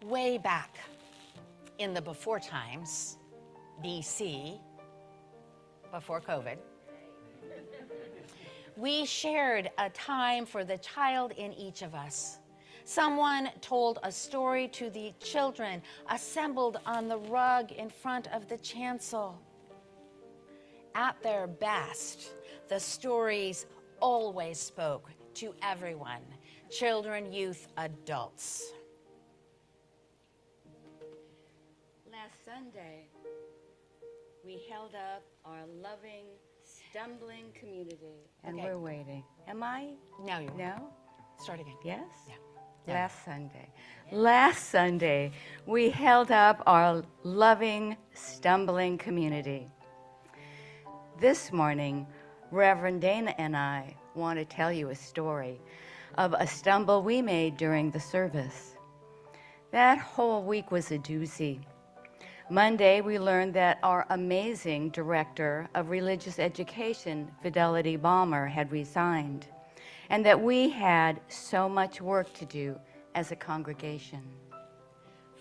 Way back in the before times, BC, before COVID, we shared a time for the child in each of us. Someone told a story to the children assembled on the rug in front of the chancel. At their best, the stories always spoke to everyone, children, youth, adults. Last Sunday, we held up our loving, stumbling community. And Okay. we're waiting. Am I? Now you're No? Start again. Yes? Yeah. Last Sunday. Last Sunday, we held up our loving, stumbling community. This morning, Reverend Dana and I want to tell you a story of a stumble we made during the service. That whole week was a doozy. Monday, we learned that our amazing director of religious education, Fidelity Balmer, had resigned, and that we had so much work to do as a congregation.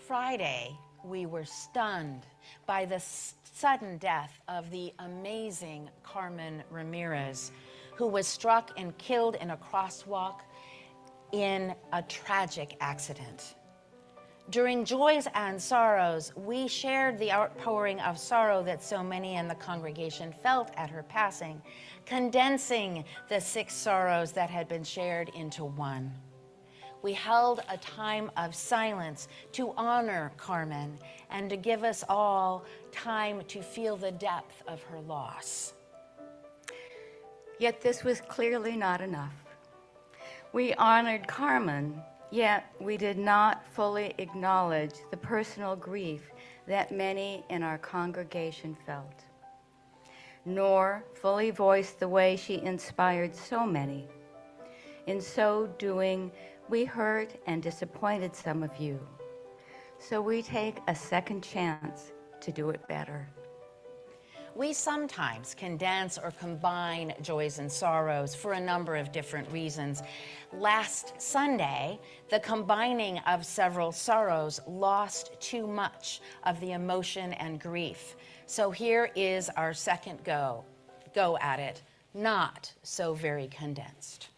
Friday, we were stunned by the sudden death of the amazing Carmen Ramirez, who was struck and killed in a crosswalk in a tragic accident. During joys and sorrows, we shared the outpouring of sorrow that so many in the congregation felt at her passing, condensing the 6 sorrows that had been shared into one. We held a time of silence to honor Carmen and to give us all time to feel the depth of her loss. Yet this was clearly not enough. We honored Carmen, yet we did not fully acknowledge the personal grief that many in our congregation felt, nor fully voiced the way she inspired so many. In so doing, we hurt and disappointed some of you. So we take a second chance to do it better. We sometimes condense or combine joys and sorrows for a number of different reasons. Last Sunday, the combining of several sorrows lost too much of the emotion and grief. So here is our second go at it, not so very condensed.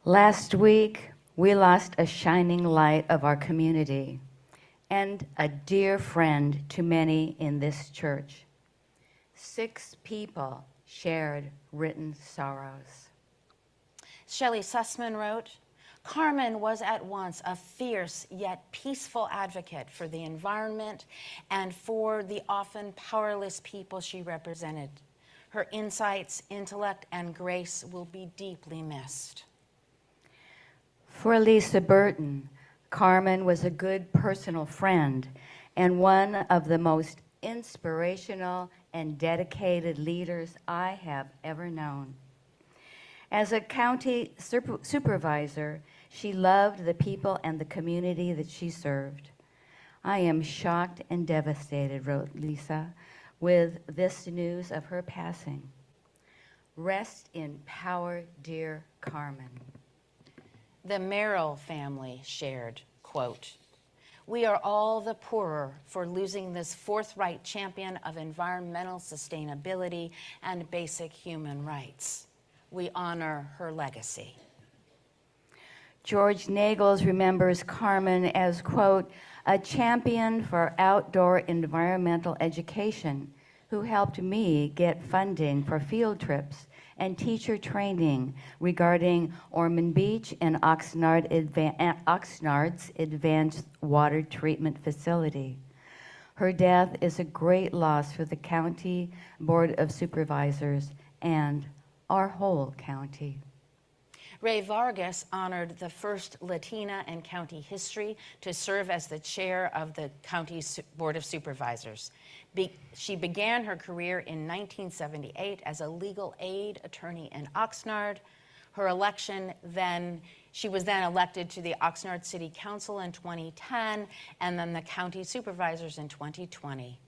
Last week, we lost a shining light of our community and a dear friend to many in this church. 6 people shared written sorrows. Shelley Sussman wrote, Carmen was at once a fierce yet peaceful advocate for the environment and for the often powerless people she represented. Her insights, intellect, and grace will be deeply missed. For Lisa Burton, Carmen was a good personal friend and one of the most inspirational and dedicated leaders I have ever known. As a county supervisor, she loved the people and the community that she served. I am shocked and devastated, wrote Lisa, with this news of her passing. Rest in power, dear Carmen. The Merrill family shared, quote, we are all the poorer for losing this forthright champion of environmental sustainability and basic human rights. We honor her legacy. George Nagels remembers Carmen as, quote, a champion for outdoor environmental education who helped me get funding for field trips and teacher training regarding Ormond Beach and Oxnard's advanced water treatment facility. Her death is a great loss for the County Board of Supervisors and our whole county. Ray Vargas honored the first Latina in county history to serve as the chair of the County Board of Supervisors. She began her career in 1978 as a legal aid attorney in Oxnard. She was then elected to the Oxnard City Council in 2010 and then the County Supervisors in 2020.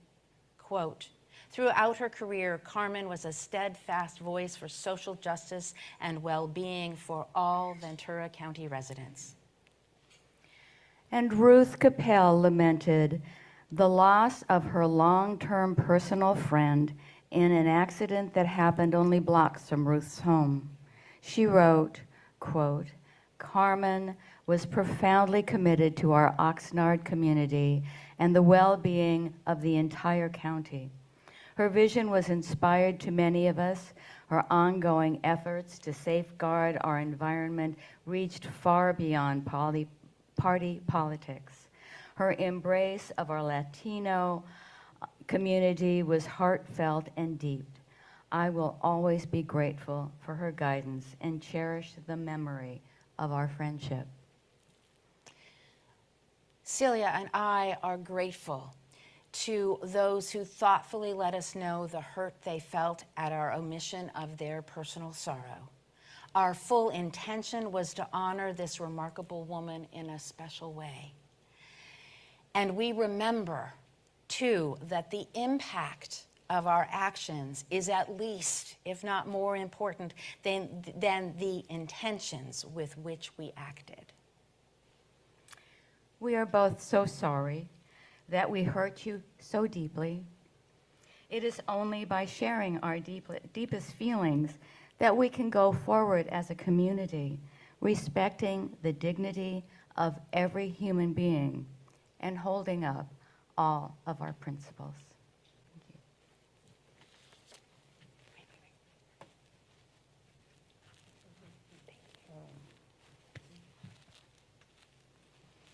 Quote, throughout her career, Carmen was a steadfast voice for social justice and well-being for all Ventura County residents. And Ruth Capel lamented the loss of her long-term personal friend in an accident that happened only blocks from Ruth's home. She wrote, quote, "Carmen was profoundly committed to our Oxnard community and the well-being of the entire county. Her vision was inspired to many of us. Her ongoing efforts to safeguard our environment reached far beyond party politics. Her embrace of our Latino community was heartfelt and deep. I will always be grateful for her guidance and cherish the memory of our friendship." Celia and I are grateful to those who thoughtfully let us know the hurt they felt at our omission of their personal sorrow. Our full intention was to honor this remarkable woman in a special way. And we remember, too, that the impact of our actions is at least, if not more important, than the intentions with which we acted. We are both so sorry that we hurt you so deeply. It is only by sharing our deepest feelings that we can go forward as a community, respecting the dignity of every human being and holding up all of our principles.